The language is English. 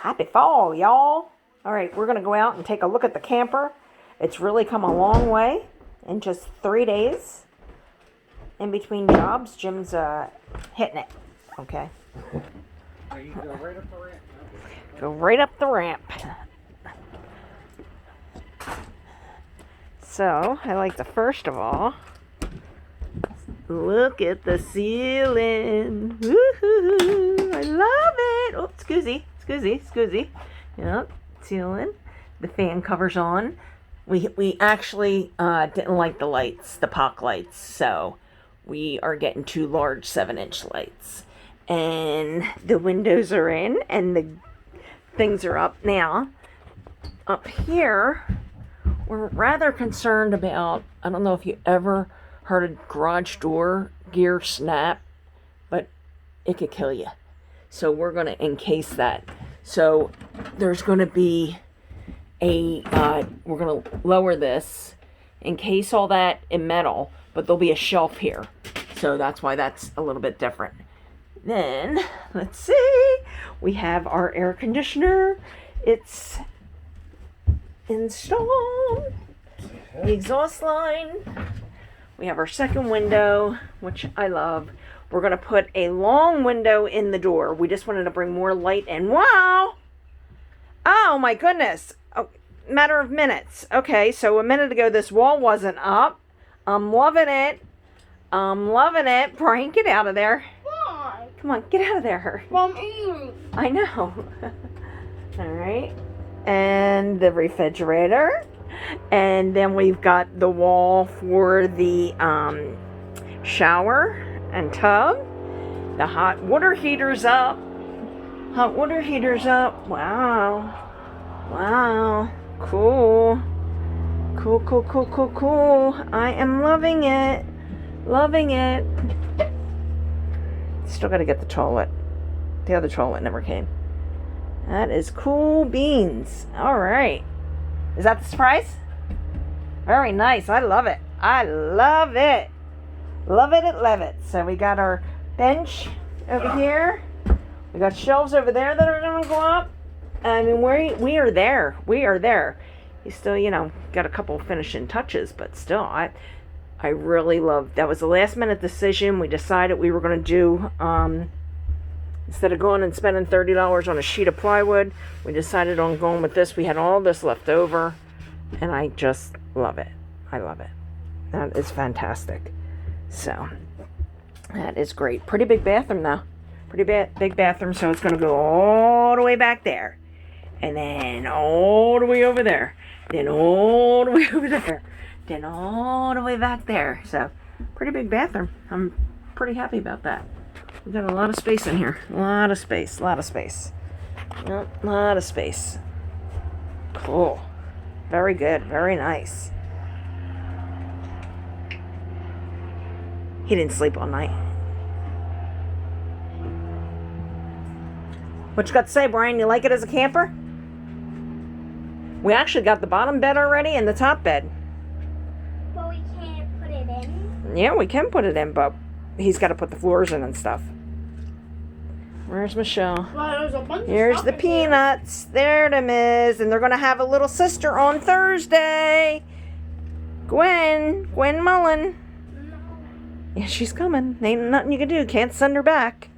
Happy fall, y'all. All right, we're going to go out and take a look at the camper. It's really come a long way in just 3 days. In between jobs, Jim's hitting it. Okay. You go right up the ramp. Go right up the ramp. So, I like to first of all look at the ceiling. Woohoo! I love it. Oh, scoozy. Yep, ceiling. The fan cover's on. We actually didn't like the lights, the POC lights, so we are getting 2 large 7-inch lights. And the windows are in and the things are up. Now, up here, we're rather concerned about, I don't know if you ever heard a garage door gear snap, but it could kill you. So we're going to encase that. So there's going to be we're going to lower this, encase all that in metal, but there'll be a shelf here. So that's why that's a little bit different. Then, let's see, we have our air conditioner. It's installed. The exhaust line. We have our second window, which I love. We're going to put a long window in the door. We just wanted to bring more light in. Wow! Oh my goodness. Oh, matter of minutes. Okay, so a minute ago this wall wasn't up. I'm loving it. Brian, get out of there. Why? Come on, get out of there. Well, I'm eating. I know. All right. And the refrigerator. And then we've got the wall for the shower and tub. The hot water heater's up. Wow. Cool. I am loving it. Still got to get the toilet. The other toilet never came. That is cool beans. All right. Is that the surprise? Very nice. I love it. Love it. So we got our bench over here. We got shelves over there that are going to go up. I mean, we are there. You still, got a couple finishing touches, but still, I really love. That was a last minute decision. We decided we were going to do, instead of going and spending $30 on a sheet of plywood, we decided on going with this. We had all this left over, and I just love it. I love it. That is fantastic. So, that is great. Pretty big bathroom, though. Big bathroom, so it's going to go all the way back there. And then all the way over there. Then all the way over there. Then all the way back there. So, pretty big bathroom. I'm pretty happy about that. We've got a lot of space in here. A lot of space. Yep, lot of space. Cool. Very good. Very nice. He didn't sleep all night. What you got to say, Brian? You like it as a camper? We actually got the bottom bed already and the top bed. But we can't put it in. Yeah, we can put it in, but he's got to put the floors in and stuff. Where's Michelle? Well, there's a bunch Here's of the stuff in here. peanuts. There them is. And they're going to have a little sister on Thursday. Gwen Mullen. No. Yeah, she's coming. Ain't nothing you can do. Can't send her back.